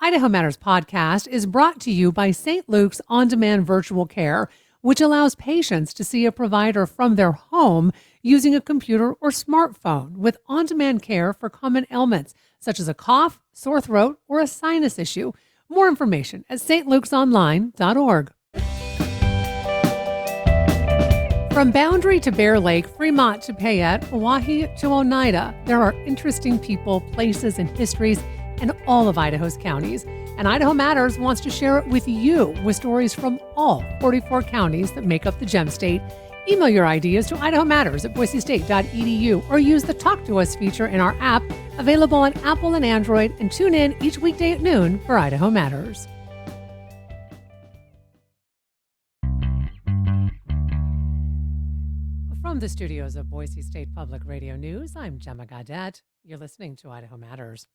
Idaho Matters podcast is brought to you by St. Luke's On Demand Virtual Care, which allows patients to see a provider from their home using a computer or smartphone with on demand care for common ailments such as a cough, sore throat, or a sinus issue. More information at stlukesonline.org. From Boundary to Bear Lake, Fremont to Payette, Oahe to Oneida, there are interesting people, places, and histories in all of Idaho's counties. And Idaho Matters wants to share it with you with stories from all 44 counties that make up the Gem State. Email your ideas to idahomatters@boisestate.edu or use the Talk to Us feature in our app, available on Apple and Android, and tune in each weekday at noon for Idaho Matters. From the studios of Boise State Public Radio News, I'm Gemma Gaudette. You're listening to Idaho Matters.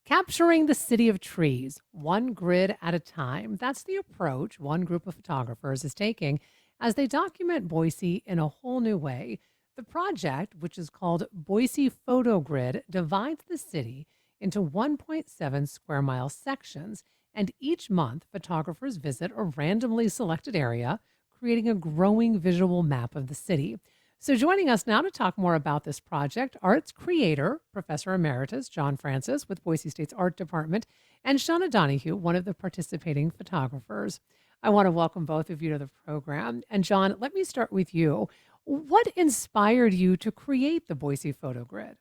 Capturing the city of trees, one grid at a time. That's the approach one group of photographers is taking as they document Boise in a whole new way. The project, which is called Boise Photo Grid, divides the city into 1.7 square mile sections, and each month photographers visit a randomly selected area, creating a growing visual map of the city. So joining us now to talk more about this project are its creator, Professor Emeritus John Francis with Boise State's Art Department, and Shauna Donahue, one of the participating photographers. I want to welcome both of you to the program. And John, let me start with you. What inspired you to create the Boise Photo Grid?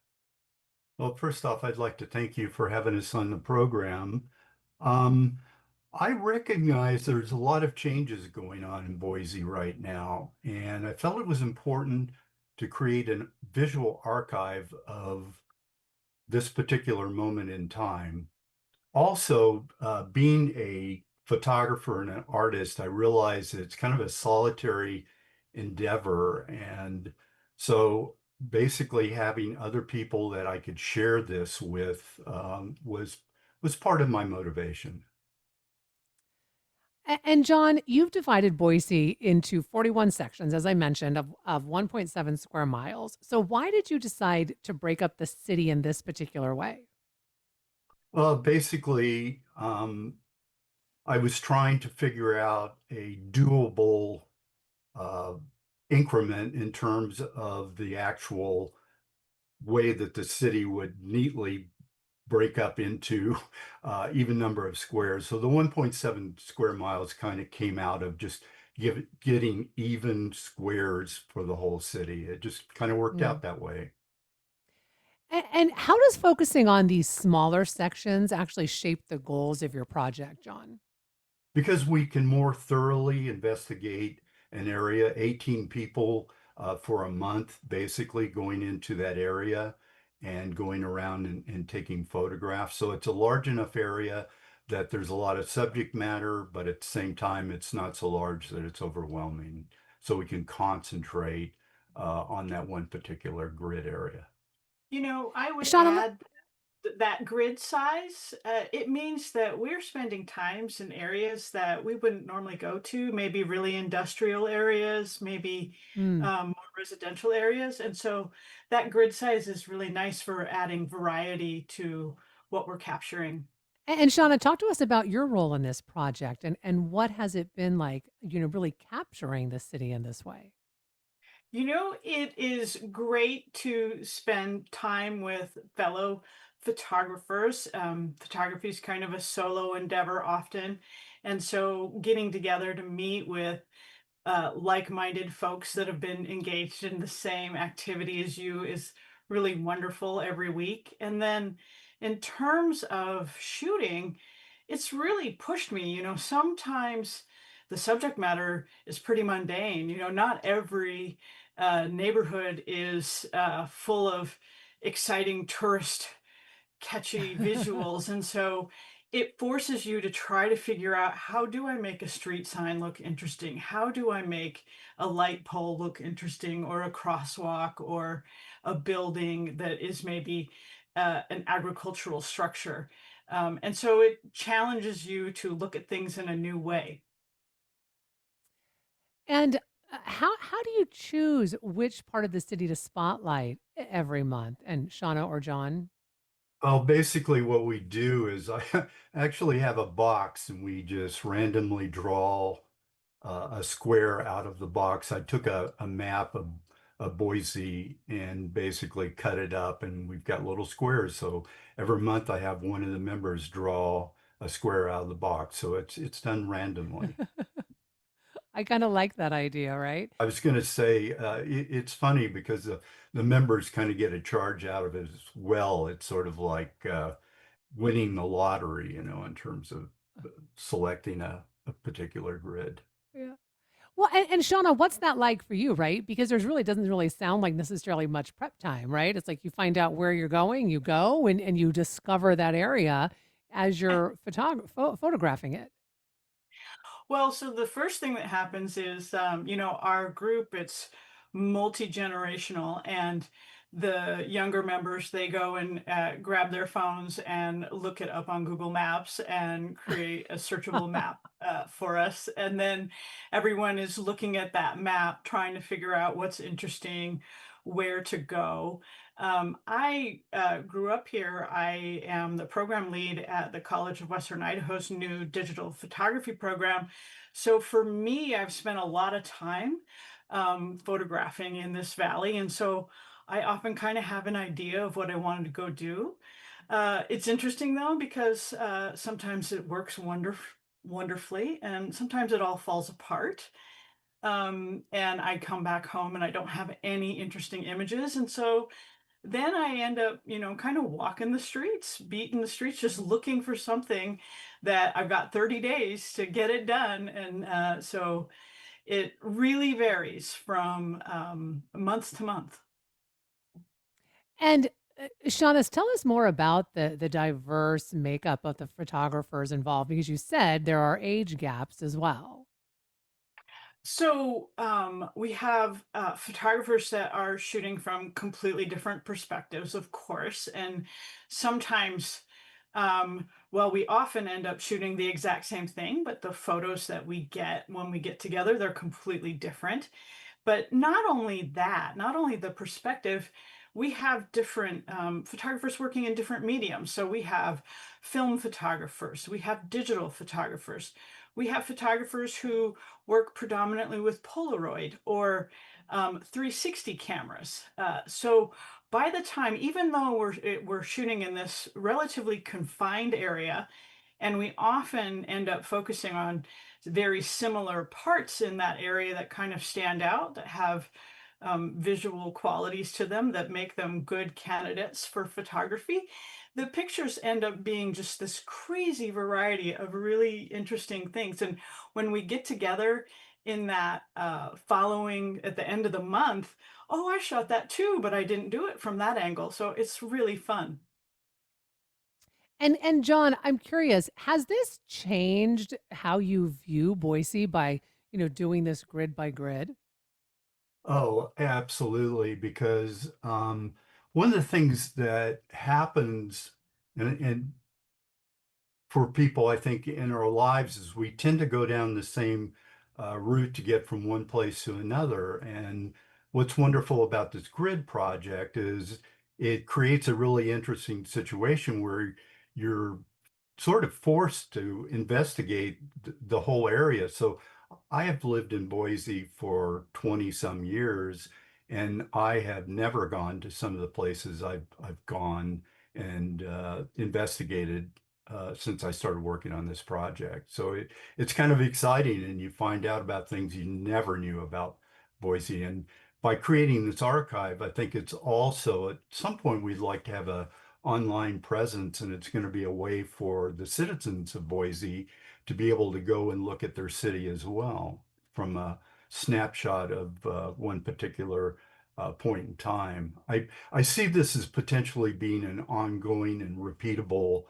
Well, first off, I'd like to thank you for having us on the program. Um, I recognize there's a lot of changes going on in Boise right now, and I felt it was important to create a visual archive of this particular moment in time. Also, being a photographer and an artist, I realize that it's kind of a solitary endeavor. And so basically having other people that I could share this with was part of my motivation. And John, you've divided Boise into 41 sections, as I mentioned, of 1.7 square miles. So why did you decide to break up the city in this particular way? Well, basically, I was trying to figure out a doable uh, increment in terms of the actual way that the city would neatly break up into even number of squares. So the 1.7 square miles kind of came out of just getting even squares for the whole city. It just kind of worked Mm. out that way. And how does focusing on these smaller sections actually shape the goals of your project, John? Because we can more thoroughly investigate an area, 18 people for a month, basically going into that area and going around and taking photographs. So it's a large enough area that there's a lot of subject matter, but at the same time, it's not so large that it's overwhelming. So we can concentrate on that one particular grid area. I would Shauna, add that grid size, it means that we're spending times in areas that we wouldn't normally go to, maybe really industrial areas, maybe mm. more residential areas. And so that grid size is really nice for adding variety to what we're capturing. And Shauna, talk to us about your role in this project and what has it been like, really capturing the city in this way? It is great to spend time with fellow photographers. Photography is kind of a solo endeavor often. And so getting together to meet with like-minded folks that have been engaged in the same activity as you is really wonderful every week. And then in terms of shooting, it's really pushed me. Sometimes the subject matter is pretty mundane. Not every neighborhood is full of exciting tourist catchy visuals. And so it forces you to try to figure out, how do I make a street sign look interesting? How do I make a light pole look interesting, or a crosswalk, or a building that is maybe an agricultural structure? And so it challenges you to look at things in a new way. And how do you choose which part of the city to spotlight every month? And Shauna or John? Basically what we do is I actually have a box and we just randomly draw a square out of the box. I took a map of Boise and basically cut it up, and we've got little squares. So every month I have one of the members draw a square out of the box. So it's done randomly. I kind of like that idea, right? I was going to say it's funny because the members kind of get a charge out of it as well. It's sort of like winning the lottery, in terms of selecting a particular grid. Yeah. Well, and Shauna, what's that like for you, right? Because there's really doesn't really sound like necessarily much prep time, right? It's like you find out where you're going, you go, and you discover that area as you're photographing it. Well, so the first thing that happens is, our group, it's multi-generational, and the younger members, they go and grab their phones and look it up on Google Maps and create a searchable map for us. And then everyone is looking at that map, trying to figure out what's interesting, where to go. I grew up here. I am the program lead at the College of Western Idaho's new digital photography program. So for me, I've spent a lot of time photographing in this valley. And so I often kind of have an idea of what I wanted to go do. It's interesting though, because sometimes it works wonderfully and sometimes it all falls apart. And I come back home and I don't have any interesting images. And so then I end up, kind of walking the streets, beating the streets, just looking for something that I've got 30 days to get it done. And so it really varies from month to month. And Shauna, tell us more about the diverse makeup of the photographers involved, because you said there are age gaps as well. So we have photographers that are shooting from completely different perspectives, of course, and sometimes, well, we often end up shooting the exact same thing, but the photos that we get when we get together, they're completely different. But not only that, not only the perspective, we have different photographers working in different mediums. So we have film photographers, we have digital photographers, we have photographers who work predominantly with Polaroid or 360 cameras. So by the time, even though we're shooting in this relatively confined area, and we often end up focusing on very similar parts in that area that kind of stand out, that have visual qualities to them that make them good candidates for photography. The pictures end up being just this crazy variety of really interesting things. And when we get together in that following at the end of the month, oh, I shot that too, but I didn't do it from that angle. So it's really fun. And John, I'm curious, has this changed how you view Boise by, doing this grid by grid? Oh, absolutely. Because one of the things that happens, and for people, I think, in our lives is we tend to go down the same route to get from one place to another. And what's wonderful about this grid project is it creates a really interesting situation where you're sort of forced to investigate the whole area. So I have lived in Boise for 20 some years, and I have never gone to some of the places I've gone and investigated since I started working on this project. So it's kind of exciting, and you find out about things you never knew about Boise. And by creating this archive, I think it's also at some point we'd like to have a online presence, and it's going to be a way for the citizens of Boise to be able to go and look at their city as well from a snapshot of one particular point in time. I see this as potentially being an ongoing and repeatable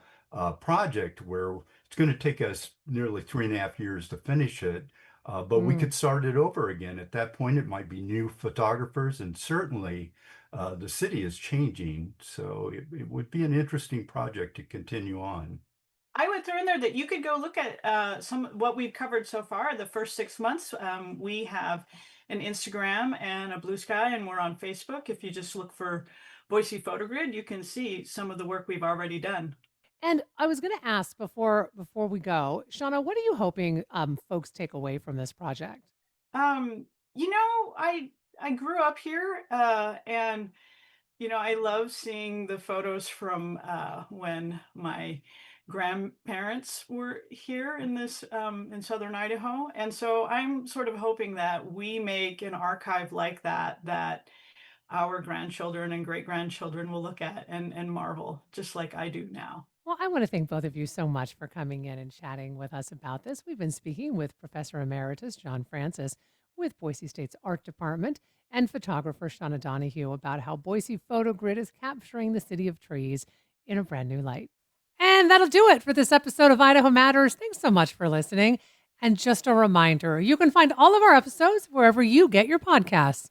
project where it's going to take us nearly 3.5 years to finish it. But we Mm. could start it over again. At that point, it might be new photographers, and certainly the city is changing. So it would be an interesting project to continue on. I would throw in there that you could go look at some what we've covered so far. The first 6 months, we have an Instagram and a Blue Sky, and we're on Facebook. If you just look for Boise PhotoGrid, you can see some of the work we've already done. And I was going to ask before we go, Shauna, what are you hoping folks take away from this project? Um, I grew up here, and I love seeing the photos from when my grandparents were here in southern Idaho, and so I'm sort of hoping that we make an archive like that our grandchildren and great grandchildren will look at and marvel, just like I do now. Well, I want to thank both of you so much for coming in and chatting with us about this. We've been speaking with Professor Emeritus John Francis with Boise State's Art Department and photographer Shauna Donahue about how Boise PhotoGrid is capturing the city of trees in a brand new light. And that'll do it for this episode of Idaho Matters. Thanks so much for listening. And just a reminder, you can find all of our episodes wherever you get your podcasts.